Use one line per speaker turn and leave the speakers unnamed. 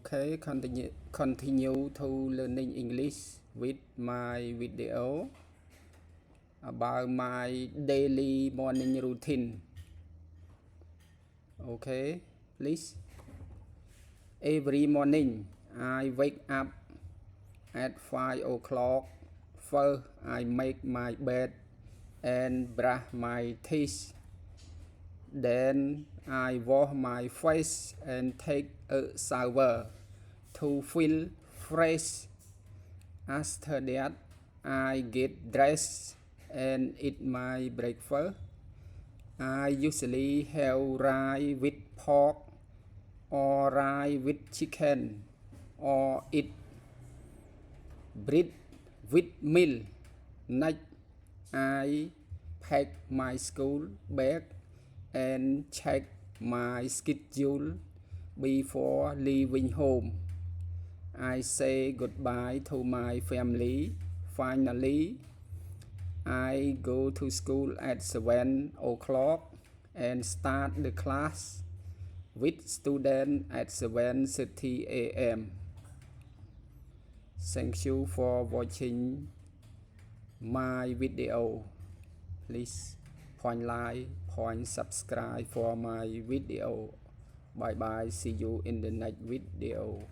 Okay, continue to learning English with my video about my daily morning routine. Okay, please. Every morning I wake up at 5 o'clock. First I make my bed and brush my teeth. Then I wash my face and take a shower to feel fresh. After that, I get dressed and eat my breakfast. I usually have rice with pork or rice with chicken or eat bread with milk. Next, I pack my school bag and check my schedule before leaving home. I say goodbye to my family. Finally, I go to school at 7 o'clock and start the class with students at 7:30 a.m. Thank you for watching my video. Please point like, point subscribe for my video. Bye bye. See you in the next video.